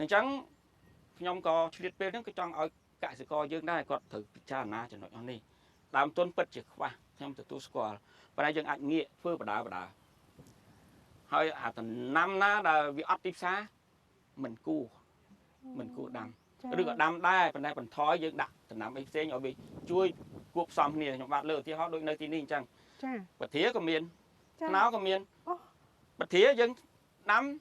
anh chẳng nhóm có liệt bên nó cái trong ở cãi sự coi dương đây còn thử cha na cho nó này làm tuân bật chỉ qua nhóm từ tu square và đây dân anh nghĩa phơi bà đá hơi tầm năm na là bị ấp tiếp xa mình cu đâm đừng có đâm đây phần này phần thói dương đặt tầm năm ấy xe nhỏ bị chui cuộc xong này nhóm bạn lừa thì họ đôi nơi tin đi chăng bật thía của miền náo của miền bật thía dân nắm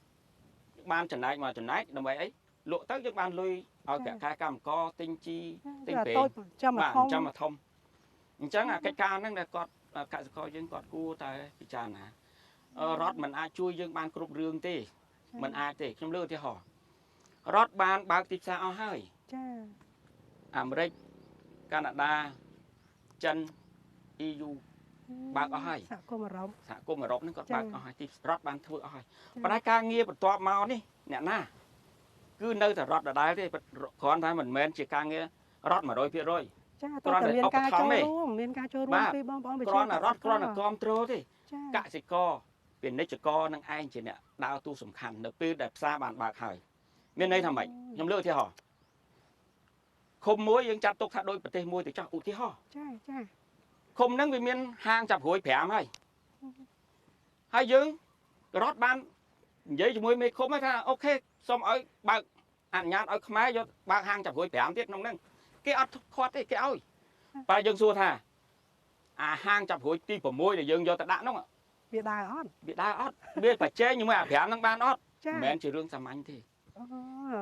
ban trận này mà trận này đồng ấy lộ tới dân ban lui ở cả khai cam co tinh chi tinh bể bạn cho mà thông chẳng là cái ca nó là còn cả coi dân còn cu tại bị tràn nè rót mình ai chui dân ban cục rương tê mình ai tê trong lưa thì họ rót ban bao tiếp xa ao hơi Americ Canada chân EU bao ao hơi xã cô mà rót nó còn bao ao hơi tiếp rót ban thưa ao hơi và đây ca nghe một toa màu đi nè na cứ nơi là rót ở đây thì còn thấy mình men chỉ ca nghe rót mà đôi phía rồi con là ốc thắm ấy con là rót con là con trâu thì cả sẽ co biển đây chỉ co năng anh chỉ nè đào tu sủng khăn được pi đẹp xa bàn bạc hỏi bên đây thằng mày nhom lơ thì họ không muối nhưng chặt tục thà đôi bật tê muối thì cho ụ thì họ không nâng vì miền hang chặt hối phèm hay dương rót ban giấy cho muối mày không hay tha ok xong ở bạc ăn nhát ở máy cho bạc hang chặt hối phèm tiết nông nâng cái ớt khoát cái ơi và dân xua thà hang chặt hối ti của muối để dân cho ta đã đúng không ạ bị đai ót biết phải chế nhưng mà phèm năng ban ót men chỉ riêng xăm anh thì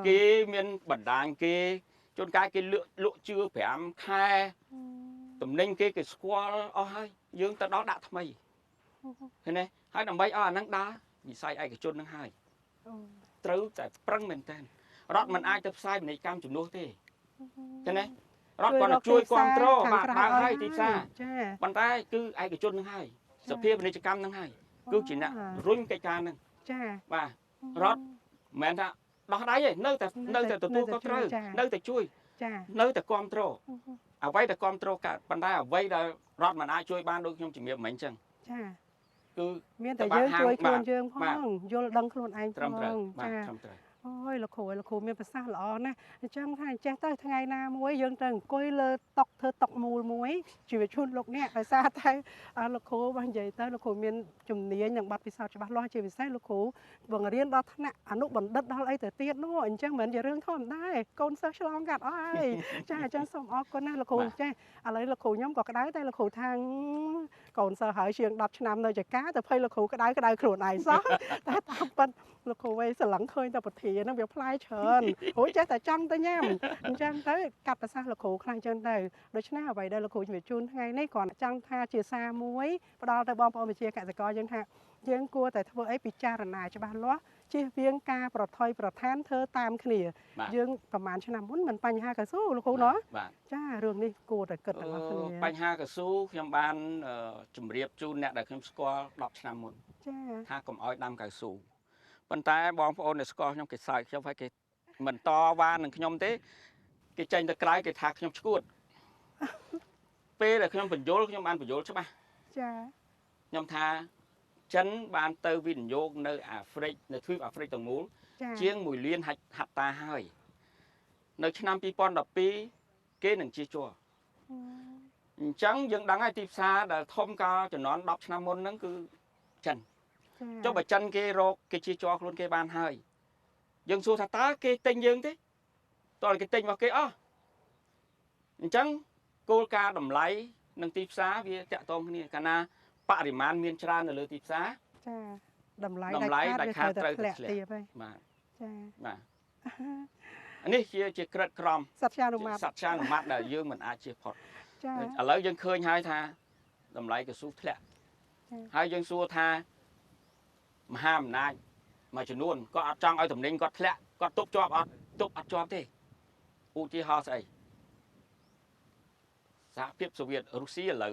cái miền bẩn đàng cái chôn cái lộ chưa phèm khai tụm ninh cái squall hai dương ta đó đã tham mày thế này hai đầm bay năng đá bị sai ai cái chôn năng hai trứ tại prăng mình tên rót mình ai tập sai mình cam chủng nô thế thế này rót còn là chui quang trô và ba hai thì xa bàn tay cứ ai cái chôn năng hai sập phía mình cam năng hai cứ chỉ là rung cái can năng và rót mẹ ta đó đấy vậy nơi từ tu có trơ nơi từ chui nơi từ quang trô à vay từ quang trô cả bàn tay à vay là rót mình ai chui ban đôi không chỉ miệng mình chăng cứ miễn tại dương chui khuôn dương phong vô đăng khuôn anh phong ôi là khổ miễn phải sao lọ nè chẳng thay che tới ngày nào muối dương trần coi lơ tọc thơ tọc mùi muối chỉ phải chun lục nè phải xa thay là khổ bằng vậy tới là khổ miễn chùm nía nhận bát vì sao chỉ bắt lo chỉ phải sai là khổ bằng riêng đó thằng nè nụ bẩn đất đó ấy từ tiết nó anh chẳng mình giờ riêng thonได้con sơ long gạt ai cha xong óc con này là khổ cha lấy là khổ nhóm có cái đáy đây là khổ thang còn sơ hở chuyện đập năm nơi chả cáแต่ phơi là khổ cái đáy khổ này saoแต่ทำเป็นlà khổ vậyสลังเคยแต่ปฐีnó bị phaiเชิญโอ้ยแต่จังแต่ย่ำจังแต่กัดแต่ซาละโขคลายจังแต่โดยเฉพาะไว้ได้ละโขจะไปจุนไงในก่อนจังท่าเชียซามุ้ยพอเราแต่บอมพอไปเชียกะจะก็ยังท่ายังกลัวแต่ถ้าไอ้ปิจารณาจะบ้านล้อเชียเวียงกาปลอดทอยปลอดแทนเธอตามขณียังประมาณชนะมุ้นมันปัญหากระสู้ละโขเนาะจ้าเรื่องนี้กลัวแต่เกิดแต่ละขณีปัญหากระสู้ยามบ้านจุ่มเรียบจูนเนี่ยได้ขึ้นสกอร์ดอกชนะมุ้นถ้ากลมอ้อยดำกระสู้ปัญหาบอมโอนในสกอร์ยังเกิดใส่ยังไฟเกิดเหมือนต่อวานหนึ่งขยมเต้cái chân ta cái thạc nhom chuột, p là nhom bình dối nhom ban bình dối chứ ba, nhom tha chân ban tơ bình dối nơi Afric nơi phi Afric tầng mũ, chiêng mùi liên hạt ta hơi, nơi năm pi pon đập pi, kế nâng chia chua, trắng dân đắng ai tiếp xa là thom cao cho nó đọc năm môn nó cứ chân, cho bà chân cái rô cái chia chua luôn cái ban hơi, dân xua thà tá cái tên dân thế. Tôi là cái tình vào cái chẳng cô ca đầm lấy nâng tiếp xá vì chạy tôm này cả na bạ điểm man miên tra là lừa tiếp xá đầm lấy đại khát trời lẹ tiệp ấy mà anh ấy chỉ cật crom sạch sang mặt là dương mình ai chia phật ở lấy dân khơi hai tha đầm lấy cái số lẹ hai dân xua tha mà ham này mà chỉ luôn có trong ai thẩm định có lẹ có tốt cho thế u chi ho say xã phiếp Xô Viết Russia là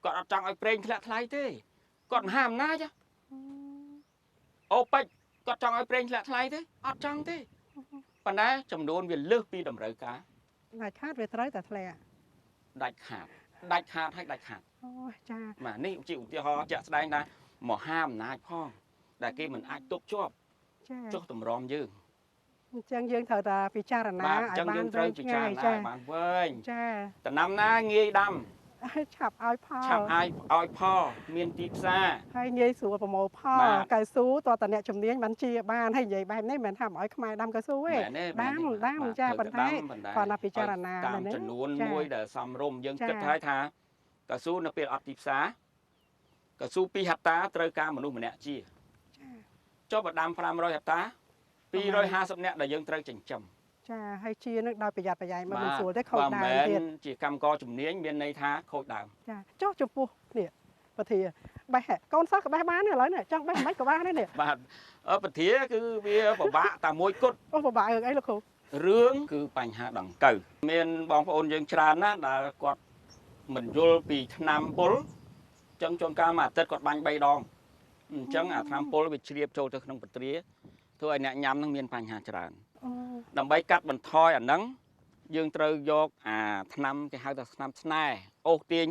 còn trong ai preng lạ thay thế còn hàm na chứ OPEC còn trong ai preng lạ thay thế ở trong thế còn đấy chấm đôn về lướt pi đầm rơi cá đại khát về tới tại lẹ đại khát hay đại khát mà ní chịu thì ho chợ đây là mỏ hàm na phong đại kia mình ai tốt cho tầm rom dư ចឹងយើងត្រូវតែពិចារណាឲ្យបានវែងឆ្ងាយចាបានវែងចាតំណាំណាងាយដាំឆាប់ឲ្យផលឆាប់ឲ្យផលមានទីផ្សារហើយងាយស្រួលប្រមូលផលកៅស៊ូតតអ្នកជំនាញបានជាបានហើយនិយាយបែបនេះមិនមែនថាឲ្យខ្មែរដាំកៅស៊ូទេដាំចាប៉ុន្តែគាត់ណាពិចារណាតាមចំនួនមួយដែលសមរម្យយើងគិតហើយថាកៅស៊ូនៅពេលអត់ទីផ្សារកៅស៊ូ2ហិកតាត្រូវការមនុស្សម្នាក់ជាចុះបើដាំ500ហិកតា250នាក់ដែលយើងត្រូវចិញ្ចឹមចាហើយជានឹងដោយប្រយ័ត្នប្រយែងមិនស្រួលទេខូចដើមទៀតជាកម្មករជំនាញមានន័យថាខូចដើមចាចុះចំពោះនេះប្រធាបេះកូនសិស្សក៏បេះបានឥឡូវនេះចង់បេះមិនក៏បានដែរនេះបាទប្រធាគឺវាពិបាកតែមួយគត់ពិបាករឿងអីលោកគ្រូរឿងគឺបញ្ហាដង្កូវមានបងប្អូនយើងច្រើនណាស់ដែលគាត់មិនយល់ពីថ្នាំពុលអញ្ចឹងជួនកាលមួយអាទិត្យគាត់បាញ់3ដងអញ្ចឹងអាថ្នាំពុលវាជ្រាបចូលទៅក្នុងពទ្រាធ្វើឲ្យអ្នកញ៉ាំនឹងមានបញ្ហាច្រើនដើម្បីកាត់បន្ថយអាហ្នឹងយើងត្រូវយកអាថ្នាំគេហៅថាថ្នាំស្នេហ៍អូសទាញ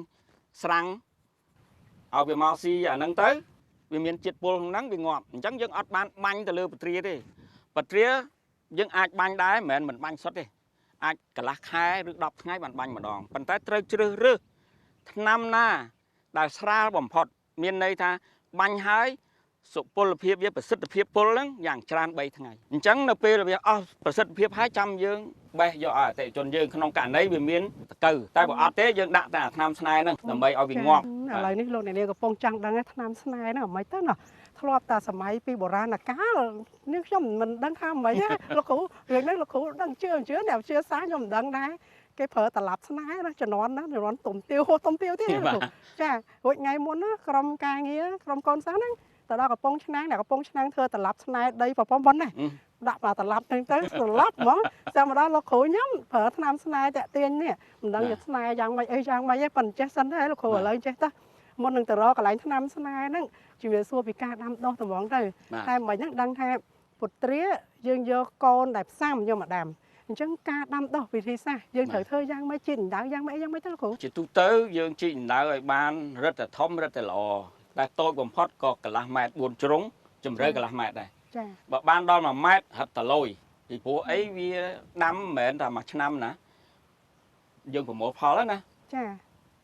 ស្រាំងឲ្យវាមកស៊ីអាហ្នឹងទៅវាមានជាតិពុលក្នុងហ្នឹងវាងាប់អញ្ចឹងយើងអត់បានបាញ់ទៅលើពទ្រាទេពទ្រាយើងអាចបាញ់ដែរមិនបាញ់សុទ្ធទេអាចកន្លះខែឬ10ថ្ងៃបានបាញ់ម្ដងប៉ុន្តែត្រូវជ្រើសរើសថ្នាំណាដែលស្រាលបំផុតមានន័យថាបាញ់ហើយសុពលភាពវាប្រសិទ្ធភាពពុលហ្នឹងយ៉ាងច្រើន3ថ្ងៃអញ្ចឹងនៅពេលវាអស់ប្រសិទ្ធភាពហើយចាំយើងបេះយកអតិថិជនយើងក្នុងករណីវាមានតកៅតែបើអត់ទេយើងដាក់តែថ្នាំស្នេហ៍ហ្នឹងដើម្បីឲ្យវាងាប់ឥឡូវនេះលោកអ្នកនាងកំពុងចង់ដឹងថ្នាំស្នេហ៍ហ្នឹងមិនទៅណាធ្លាប់តែសម័យពីបុរាណកាលនេះខ្ញុំមិនដឹងថាមិនទេលោកគ្រូរឿងនេះលោកគ្រូដឹងជឿអ្នកជឿសាខ្ញុំមិនដឹងដែរគេប្រើតឡាប់ស្នេហ៍ណាជំនាន់ទុំទាវហូទុំទាវទៀតលោកគ្រូចារួចថ្ងៃមុនណាក្រុមការងារក្រុមកូនសិស្សហ្នឹងទៅដល់កំពង់ឆ្នាំងអ្នកកំពង់ឆ្នាំងធ្វើតឡាប់ស្នេហ៍ដីប្រពន្ធប៉ុណ្ណេះដាក់មកតឡាប់ហ្នឹងទៅស្លាប់ហ្មងចាំមកដល់លោកគ្រូខ្ញុំប្រើថ្នាំស្នេហ៍តាក់ទាញនេះមិនដឹងជាស្នេហ៍យ៉ាងម៉េចអីយ៉ាងម៉េចទេប៉ុន្តែចេះសិនទេលោកគ្រូឥឡូវចេះទៅមុននឹងទៅរកកន្លែងថ្នាំស្នេហ៍ហ្នឹងជំរាបសួរពីការដាំដុះត្មងទៅតែមិនហ្នឹងដឹងថាពុទ្រាយើងយកកូនដែលផ្សាំយកមកដាំអញ្ចឹងការដាំដុះវិធីសាស្ត្រយើងត្រូវធ្វើយ៉ាងម៉េចជីកដៅយ៉ាងម៉េចទៅលោកគ្រូជាទូទៅយើងជីកដៅឲ្យបានរឹតតែធំរឹតតែល្អតែតូចបំផុតក៏កន្លះម៉ែត្រ4ជ្រុងជម្រៅកន្លះម៉ែត្រដែរចាបើបានដល់1ម៉ែត្រហិតតលុយពីព្រោះអីវាដាំមិនមែនតែមួយឆ្នាំណាយើងប្រមូលផលណាចា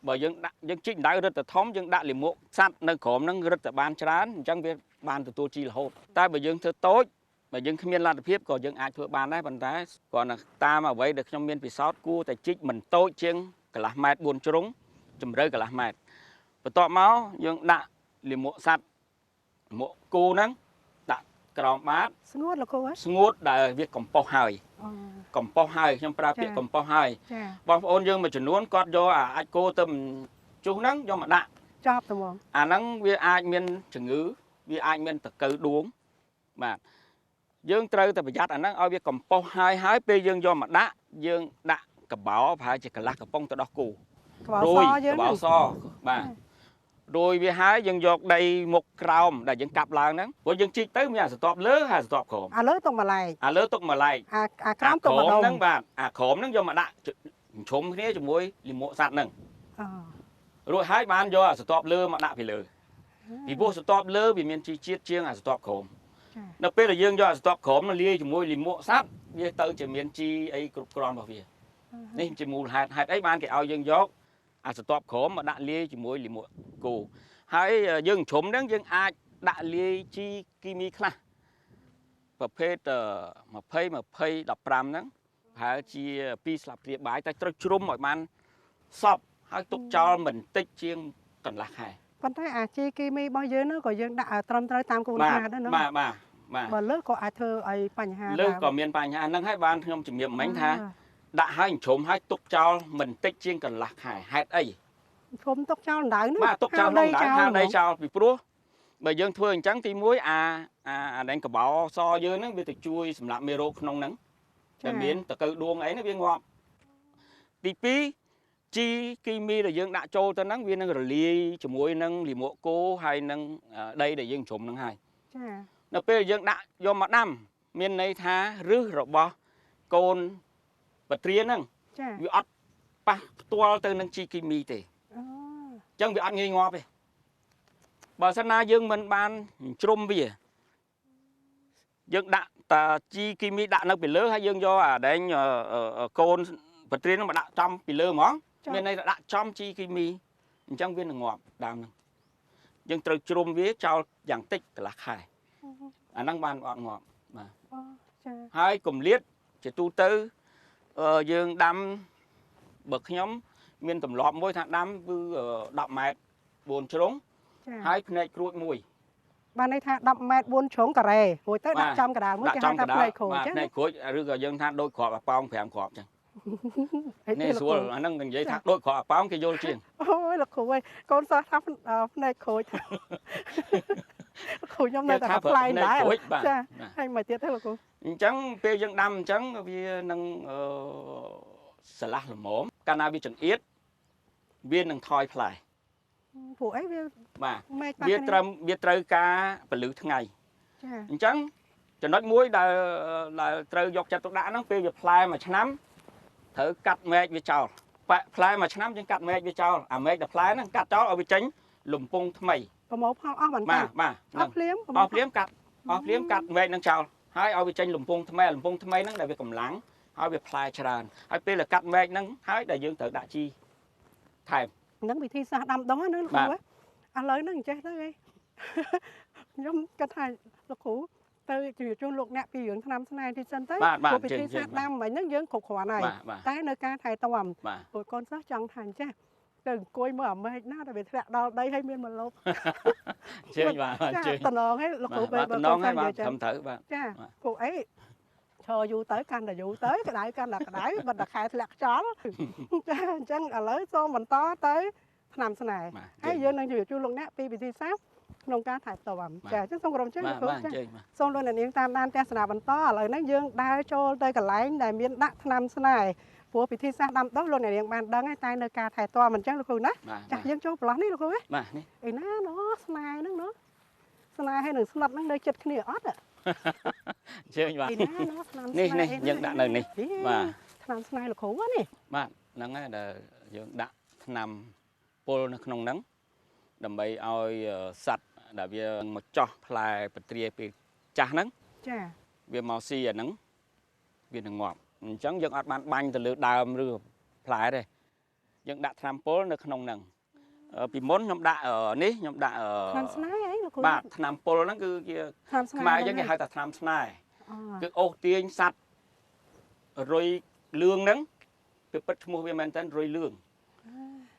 បើយើងជីកដៅរឹតតែធំយើងដាក់លាមកសัตว์នៅក្រោមហ្នឹងរឹតតែបានច្រើនអញ្ចឹងវាបានទទួលជីរហូតតែបើយើងធ្វើតូចបើយើងគ្មានលទ្ធភាពក៏យើងអាចធ្វើបានដែរប៉ុន្តែគ្រាន់តែតាមអ្វីដែលខ្ញុំមានពិសោធន៍គួរតែជីកមិនតូចជាងកន្លះម៉ែត្រ4ជ្រុងជម្រៅកន្លះម៉ែត្របន្ទាប់មកយើងដាក់លាមកសัตว์លាមកគោហ្នឹងដាក់ក្រោមបាតស្ងួតលោកគ្រូស្ងួតដែលវាកំប៉ុសហើយកំប៉ុសហើយខ្ញុំប្រើពាក្យកំប៉ុសហើយបងប្អូនយើងមួយចំនួនគាត់យកអាចគោទៅជុះហ្នឹងយកមកដាក់ចប់ទៅហ្មងអាហ្នឹងវាអាចមានជំងឺវាអាចមានតកៅដួងបាទយើងត្រូវតែប្រយ័ត្នអាហ្នឹងឲ្យវាកំប៉ុសហើយពេលយើងយកមកដាក់យើងដាក់កបោប្រហែលជាកន្លះកំប៉ុងទៅដោះគោកបោសបាទរួយវាហើយយើងយកដីមុខក្រោមដែលយើងកាប់ឡើងហ្នឹងព្រោះយើងជីកទៅមានអាស្រទាប់លើហើយស្រទាប់ក្រោមលើទុកម្លែកទុកម្លែកអាក្រោមទុកម្ដងហ្នឹងបាទអាក្រោមហ្នឹងយកមកដាក់ជុំគ្នាជាមួយលាមកសัตว์ហ្នឹងរួចហើយបានយកអាស្រទាប់លើមកដាក់ពីលើពីព្រោះស្រទាប់លើវាមានជីជាតិជាងអាស្រទាប់ក្រោមនៅពេលដែលយើងយកអាស្រទាប់ក្រោមមកលាយជាមួយលាមកសัตว์វាទៅជាមានជីអីគ្រប់គ្រាន់របស់វានេះជាមូលហេតុអីបានគេឲ្យយើងយកអាស្រទាប់ក្រោមមកដាក់លាយជាមួយលាមកគោហើយយើងជ្រុំហ្នឹងយើងអាចដាក់លាយជីគីមីខ្លះប្រភេទ20 15ហ្នឹងប្រហែលជា2ស្លាបព្រាបាយតែត្រូវជ្រុំឲ្យបានសពហើយទុកចោលមិនតិចជាងកន្លះខែប៉ុន្តែអាជីគីមីរបស់យើងនោះក៏យើងដាក់ត្រឹមត្រូវតាមគោលការណ៍ដែរណាបាទបើលើក៏អាចធ្វើឲ្យបញ្ហាលើក៏មានបញ្ហាហ្នឹងហើយបានខ្ញុំជំរាបមិញថាដាក់ឲ្យជ្រុំឲ្យទុកចោលមិនតិចជាងកន្លះខែហេតុអីជ្រុំទុកចោលដៅហ្នឹងបាទទុកចោលដៅហាលដីចោលពីព្រោះបើយើងធ្វើអញ្ចឹងទី1អាដែងកបោសយើងហ្នឹងវាទៅជួយសម្រាប់មេរោគក្នុងហ្នឹងតែមានតកៅដួងអីហ្នឹងវាងាប់ទី2ជីគីមីដែលយើងដាក់ចូលទៅហ្នឹងវានឹងរលាយជាមួយនឹងលាមកគោហើយនឹងដីដែលយើងជ្រុំហ្នឹងហើយចានៅពេលយើងដាក់យកមកដាំមានន័យថាឫសរបស់កូនបត្រាហ្នឹងវាអត់ប៉ះផ្ទាល់ទៅនឹងជីគីមីទេអញ្ចឹងវាអត់ងាយងាប់ទេបើសិនណាយើងមិនបានជ្រុំវាយើងដាក់ ta chi kim mi đã nó bị lỡ hay dương do đánh côn vật riêng nó mà đã trong bị lỡ món bên này đã trong chi kim mi trong viên là ngọt đàm nhưng từ chôm vía trao dạng tích là khai năng ban ngọt ngọt mà hai cùng liệt chỉ tu tư dương đâm bậc nhóm miền tầm lọm mỗi tháng đâm vừa đậm mệt buồn trống hai này cruột mùi ban này thà đậm mệt buồn trống cả rề hồi tới đặt trong cả đào mới cái đập này khổ chứ này khối rồi dân than đôi cọp và pong phèm cọp chứ này xuống năng từng giấy thác đôi cọp pong cái vô chiên ôi là khổ ơi con sao thắp này khổ khổ nhóm này là play đá hay mà tiếc thế là cô chẳng pe dân đâm chẳng vì năng sả là mồm cannabis chẳng ít viên năng thoi play phụ ấy mà biết trâu cá và lưỡi tháng ngày chẳng cho nói muối là trâu dọc chặt đã nó pe việc play mà chấm thử cắt mẹ với chảo play mà chấm chẳng cắt mẹ với chảo mẹ là play nó cắt chảo ở bên chính lùm pung thay mày có một áo bản mà áo liếm cắt mẹ năng chảo hai ở bên chính lùm pung thay mày nó là việc cầm láng hai việc play tràn hai pe là cắt mẹ năng hai đại dương thử đã chi thèm nắng bị thi xa đâm đó nữa là khổ quá lấy nó chết đó đi giống cái thai là khổ từ từ trong lục nạp bị dưỡng năm nay thì chân tới của bị thi xa đâm mà nước dưỡng cục hỏa này cái nơi ca thai tòm rồi con rất chẳng thành chứ đừng coi mở mày nó là bị thẹn đau đây hay miên mà lốp chơi mà tần nong ấy là khổ về con hay mà thầm thử bạn cô ấy chờ dù tới căn là dù tới cái đại căn là cái đại mình là khai lạc chó chân ở lấy xô mình to tới làm thế này hay giờ đang chịu chu lông nát pi bị thi sát nông cá thải tàu ẩm chả chứ không còn chứ xong luôn là những tam đan cha sna mình to lời nó dương đai cho tới cả lái này miền đắc làm thế này của bị thi sát đâm đó luôn này những bạn đang ngay tay nơi cá thải to mình chắc là không đó chả dân cho lắm đấy là không ấy ấy nó sna nó sna hay đừng sna nó nơi chật cái này ót à chơi mà này những đạn này mà làm này là khổ quá nè mà nắng là những đạn nằm pol nó không nắng đầm bay oi sạch đã về một cho lại bật tia bị chả nắng về màu xì ở nắng về ngọt chẳng những bạn banh từ lửa đàm rửa lại đây những đạn nằm pol nó không nắng bị muốn nhóm đạn ở ní nhóm đạn ở bà nằm pol nó cứ mà giống như hai ta nằm này cứ ô tiên sạch rồi lương nắng cứ bắt mua về mình tên rồi lương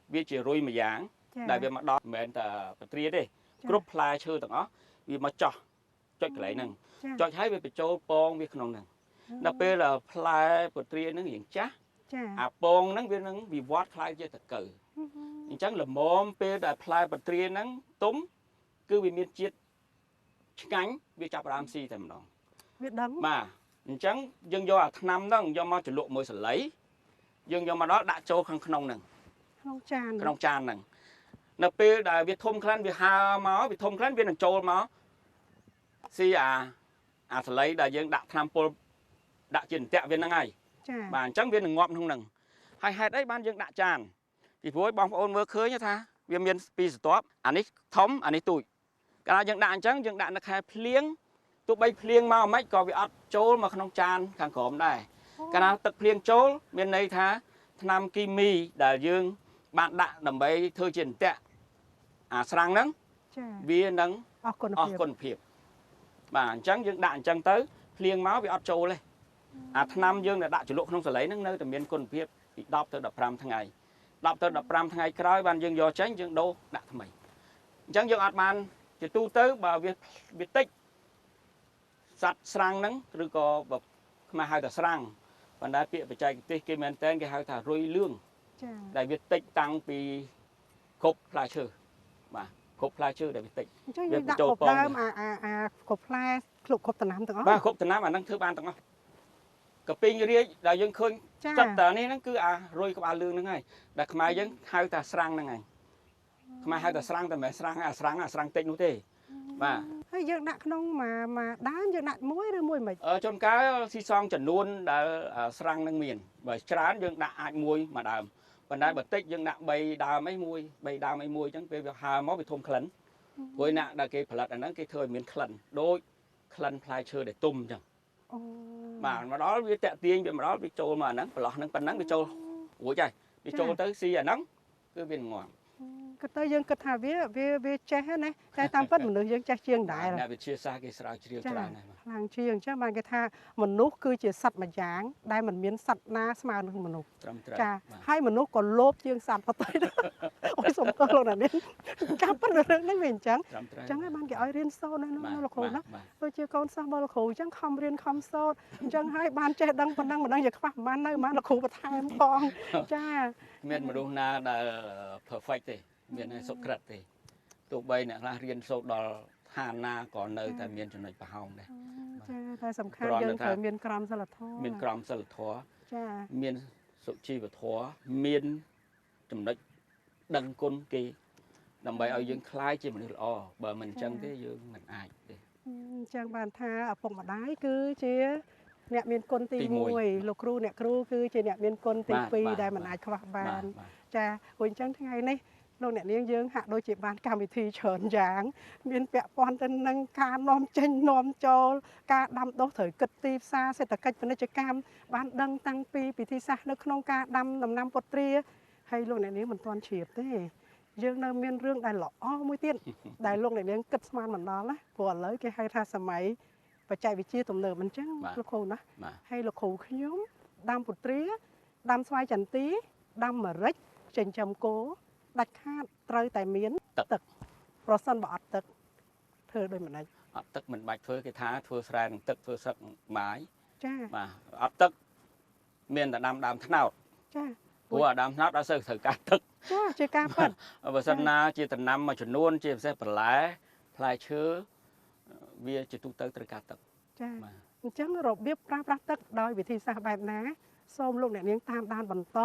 biết chỉ rồi mà giảng đại về mặt đó mình ta bật tia đi group play chơi tụi nó vì mà cho cái lại nè cho thấy về châu pong về không nè đặc biệt là play bật tia nó hiện chắc pong nó vì vót play chơi thật cử chẳng là mồm pe đại play bật tia nó túm cứ vì miền chiết cánh vì chập làm gì thèm đó biết đắng mà chẳng dân do năm đó do mà chỉ lộ mới sẽ lấy dân do mà đó đã châu không nè không tràn nè nè pe đại việt thôm khăn việt hà máu việt thôm khăn việt là châu máu si sẽ lấy đại dân đã năm pol đã chuyển tẹo việt năng ngày mà chẳng việt là ngọm không nè hay đấy ban dân đã tràn thì với bóng ôn mơ khơi như tha viêm miền pi stop anh ấy thống anh ấy tụi cái nào dân đạn trắng dân đạn là khai plieng tụi bay plieng mau mấy có bị ấp trôi mà không tràn càng khổm đây cái nào tập plieng trôi miền này tha nam kim mi đại dương bạn đạn đầm bay thơ triển tẹt sang nắng viên nắng còn phiệp mà trắng dân đạn trắng tới plieng máu bị ấp trôi lên nam dương là đạn chủ lộ không sẽ lấy nắng nơi từ miền còn phiệp bị đọc tới đập ram tháng ngày đọc tới đập ram tháng ngày cái ban dương do tránh dương đô đạn thằng mày trắng dương man chỉ tu tới bà việt tích sạch sang nắng rồi có bậc mà hai ta sang và đã bị phải chạy cái kia mình tên cái hai ta rơi lương đại việt tích tăng vì khốp lại chưa mà khốp lại chưa đại việt tích việc châu pong khốp lại khốp tận năm tận ba khốp tận năm mà năng thứ ban tận không cái pin như thế đại dương khơi tất cả này nó cứ rơi cái ba lương nữa ngay đại mai dân hai ta sang nữa ngay mà hai ta sang ta mẹ sang tích nữa thế mà hay dân đạn không mà đá dân đạn muối rồi muối mày ở trong cái xi son trần luôn đã sang năng miền bởi trán dân đạn ai muối mà đàm và đây bật tích dân đạn bay đào mấy muối chẳng về việc hà máu bị thôn khẩn với nạn là cái phải là nó cái thời miền khẩn đôi khẩn play chơi để tum chẳng mà đó với tẹt tiên với mà đó với trâu mà nắng lọt nắng pan nắng với trâu ủa trời với trâu tới xì à nắng cứ bên ngoài cứ tới dương cứ thà về che hết nàyแต่ตามเพิ่นมันយើងចេះជាងដែរ nè về chia xa cái sợi chiều cho này ខ្លាំងជាងចឹងបានគេថាមនុស្សគឺជាសត្វមួយយ៉ាងដែលមិនមានសត្វណាស្មើនឹងមនុស្សចាហើយមនុស្សក៏លោភជាងសត្វផ្សេងអូយសុំទោសលោកណានេះចាំប៉ុណ្្នឹងរឿងហ្នឹងវាអញ្ចឹងចឹងហើយបានគេឲ្យរៀនសូត្រនៅលោកគ្រូណាដូចជាកូនសិស្សរបស់លោកគ្រូចឹងខំរៀនខំសូត្រអញ្ចឹងហើយបានចេះដឹងប៉ុណ្ណឹងមិនដឹងជាខ្វះប្រហែលនៅប្រហែលលោកគ្រូបន្ថែមផងចាមានមនុស្សណាដែល perfect ទេមានឲ្យសុក្រិតទេទោះបីអ្នកខ្លះរៀនសូត្រដល់ឋានណាក៏នៅតែមានចំណុចប្រហោងដែរចាតែសំខាន់យើងត្រូវមានក្រមសីលធម៌មានក្រមសីលធម៌ចាមានសុជីវធម៌មានចំណុចដឹងគុណគេដើម្បីឲ្យយើងคล้ายជាមនុស្សល្អបើមិនអញ្ចឹងទេយើងមិនអាចទេអញ្ចឹងបានថាឪពុកម្ដាយគឺជាអ្នកមានគុណទី1លោកគ្រូអ្នកគ្រូគឺជាអ្នកមានគុណទី2ដែលមិនអាចខ្វះបានចាព្រោះអញ្ចឹងថ្ងៃនេះលោកអ្នកនាងយើងហាក់ដូចជាបានកម្មវិធីច្រើនយ៉ាងមានពាក់ព័ន្ធទៅនឹងការនាំចេញនាំចូលការដាំដុះត្រូវគិតទីផ្សារសេដ្ឋកិច្ចពាណិជ្ជកម្មបានដឹងតាំងពីពិធីសាស្ត្រនៅក្នុងការដាំដំណាំពុទ្រាហើយលោកអ្នកនាងមិនទាន់ជ្រាបទេយើងនៅមានរឿងដែលល្អមួយទៀតដែលលោកអ្នកនាងគិតស្មានមិនដល់ណាព្រោះឥឡូវគេហៅថាសម័យបច្ចេកវិទ្យាទំនើបអញ្ចឹងលោកគ្រូណាហើយលោកគ្រូខ្ញុំដាំពុទ្រាដាំស្វាយចន្ទីដាំម្រេចចិញ្ចឹមគោដាច់ខាតត្រូវតែមានទឹកប្រសិនបើអត់ទឹកធ្វើដូចមិនដាច់អត់ទឹកមិនបាច់ធ្វើគេថាធ្វើស្រែនឹងទឹកធ្វើសឹកបាយចាបាទអត់ទឹកមានតែដាំដើមត្នោតចាព្រោះដើមត្នោតអត់សូវត្រូវការទឹកចាជាការពិតបើសិនណាជាដំណាំមួយចំនួនជាពិសេសបន្លែផ្លែឈើវាជាទូទៅត្រូវការទឹកចាអញ្ចឹងរបៀបប្រើប្រាស់ទឹកដោយវិធីសាស្ត្របែបណាសូមលោកអ្នកនាងតាមដានបន្ត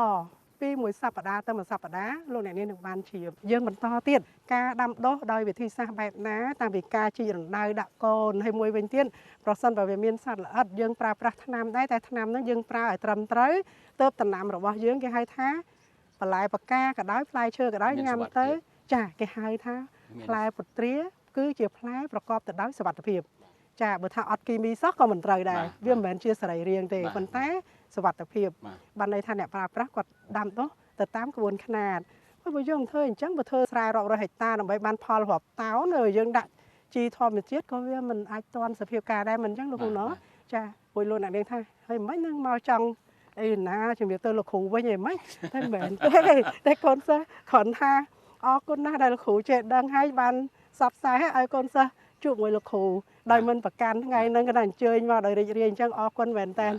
ពីមួយសប្តាហ៍ទៅមួយសប្តាហ៍លោកអ្នកនាងនឹងបានជ្រាបយើងបន្តទៀតការដាំដុះដោយវិធីសាស្ត្របែបណាតាំងពីការជីករណ្ដៅដាក់កូនហើយមួយវិញទៀតប្រសិនបើវាមានសត្វល្អិតយើងប្រើប្រាស់ថ្នាំដែរតែថ្នាំហ្នឹងយើងប្រើឲ្យត្រឹមត្រូវទៅដំណាំរបស់យើងគេហៅថាបន្លែបកាក៏ដោយផ្លែឈើក៏ដោយញ៉ាំទៅចាគេហៅថាផ្លែពុទ្រាគឺជាផ្លែប្រកបទៅដោយសុវត្ថិភាពចាបើថាអត់គីមីសោះក៏មិនត្រូវដែរវាមិនមែនជាសរីរាង្គទេប៉ុន្តែសុវត្ថិភាពបានន័យថាអ្នកប្រើប្រាស់គាត់ដាំដុះទៅតាមក្បួនខ្នាតបើយើងធ្វើអញ្ចឹងបើធ្វើស្រែរាប់រយហិកតាដើម្បីបានផលរាប់តោនយើងដាក់ជីធម្មជាតិក៏វាមិនអាចទាន់សភាពការដែរមិនអញ្ចឹងលោកគ្រូណោះចាពុយលោកអ្នកនាងថាហើយមិននឹងមកចង់អីណាជំរាបទៅលោកគ្រូវិញអីមិនតែមិនមែនទេតែកូនសិស្សគ្រាន់ថាអរគុណណាស់ដែលលោកគ្រូចេះដឹងហើយបានសបផ្សាយឲ្យកូនសិស្សជួបមួយលោកគ្រូដោយមិនប្រកាន់ថ្ងៃហ្នឹងក៏អញ្ជើញមកដោយរីករាយអញ្ចឹងអរគុណមែនតើឥ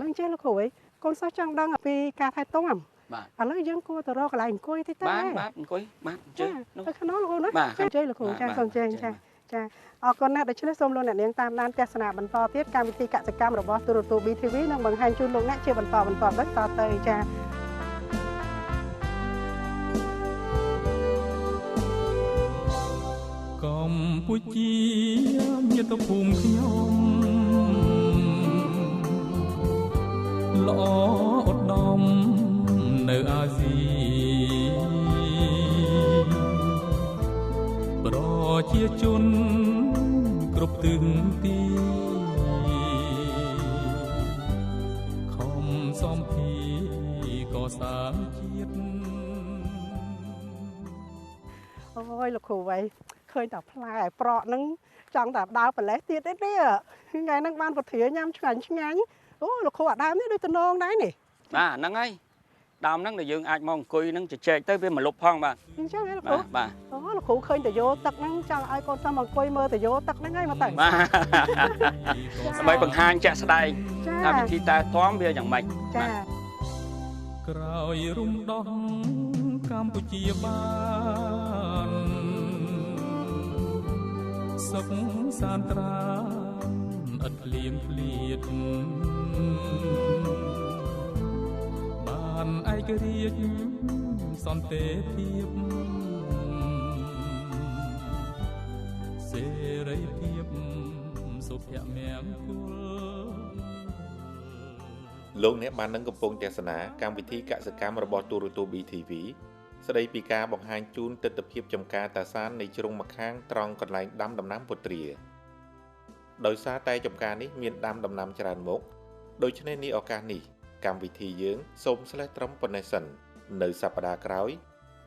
ឡូវចេះលោកគ្រូអីកូនសិស្សចង់ដឹងអំពីការថែទាំឥឡូវយើងគួរទៅរកកន្លែងអង្គុយតិចតើបាទអង្គុយបាទអញ្ជើញទៅខាងនោះលោកគ្រូណាជើញលោកគ្រូចាសូមជើញចាអរគុណណាស់ដូច្នេះសូមលោកអ្នកនាងតាមដានទស្សនាបន្តទៀតកម្មវិធីកសិកម្មរបស់ទូរទស្សន៍ BTV នឹងបង្ហាញជូនលោកអ្នកជាបន្តដូចតទៅចាកម្ពុជាមាតុភូមិខ្ញុំល្អឧត្តមនៅអាស៊ីប្រជាជនគ្រប់ទិសទីខំសំភាកសាងជាតិអូយលោកគ្រូវ៉ៃឃើញតែផ្លែឲ្យប្រក់ហ្នឹងចង់តែដើរប្រលេះទៀតទេនេះថ្ងៃហ្នឹងបានពធាញ៉ាំឆ្ងាញ់អូលោកគ្រូអាដើមនេះដូចតំណងដែរនេះបាទហ្នឹងហើយដើមហ្នឹងដែលយើងអាចមកអង្គុយហ្នឹងជជែកទៅវាមកលុបផងបាទអញ្ចឹងហ៎លោកគ្រូបាទអូលោកគ្រូឃើញតយោទឹកហ្នឹងចង់ឲ្យកូនសិស្សមកអង្គុយមើលតយោទឹកហ្នឹងហើយមកទៅបាទដើម្បីបង្ហាញជាក់ស្ដែងថាវិធីតែទាំវាយ៉ាងម៉េចចាក្រោយរំដោះកម្ពុជាបានសុខសាន្តត្រានឥតភ្លៀងភ្លៀតបានឯករាជ្យសន្តិភាពសេរីភាពសុភមង្គលលោកអ្នកបាននឹងកំពុងទស្សនាកម្មវិធីកសិកម្មរបស់ទូរទស្សន៍ BTV ស្ដីពីការបង្ហាញជូនទិដ្ឋភាពចំការតាសាននៃជ្រុងម្ខាងត្រង់កន្លែងដាំដំណាំពុទ្រា ដោយសារតែចំការនេះមានដាំដំណាំច្រើនមុខដូច្នេះនេះឱកាសនេះកម្មវិធីយើងសូមស្លេះត្រឹមប៉ុណ្ណេះសិននៅសប្តាហ៍ក្រោយ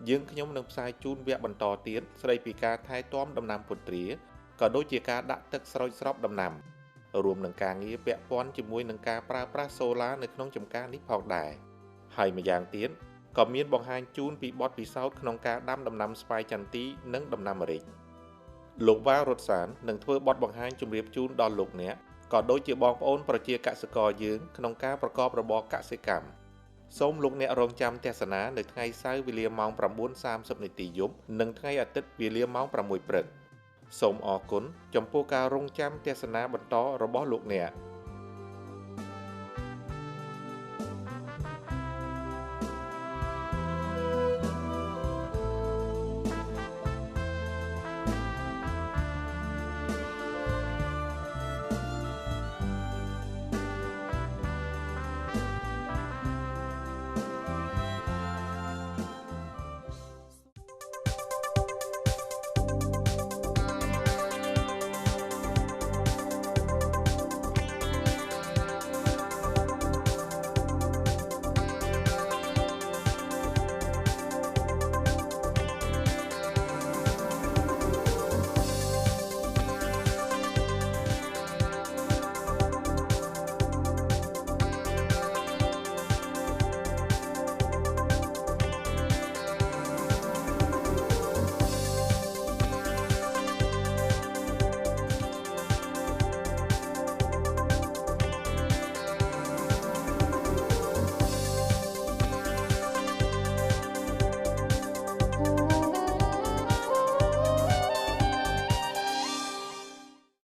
យើងខ្ញុំនឹងផ្សាយជូនវគ្គបន្តទៀតស្ដីពីការថែទាំដំណាំពុទ្រាក៏ដូចជាការដាក់ទឹកស្រោចស្រពដំណាំរួមនឹងការងារពាក់ព័ន្ធជាមួយនឹងការប្រើប្រាស់សូឡានៅក្នុងចម្ការនេះផងដែរហើយម្យ៉ាងទៀតក៏មានបង្ហាញជូនពីបទពិសោធន៍ក្នុងការដាំដំណាំស្វាយចន្ទីនិងដំណាំម្រេចលោកវ៉ារ៉ុតសាននឹងធ្វើបទបង្ហាញជម្រាបជូនដល់លោកអ្នកក៏ដូចជាបងប្អូនប្រជាកសិករយើងក្នុងការប្រកបរបរកសិកម្មសូមលោកអ្នករងចាំទស្សនានៅថ្ងៃសៅរ៍វេលាម៉ោង 9:30 នាទីយប់និងថ្ងៃអាទិត្យវេលាម៉ោង 6 ព្រឹកសូមអរគុណចំពោះការរងចាំទស្សនាបន្តរបស់លោកអ្នក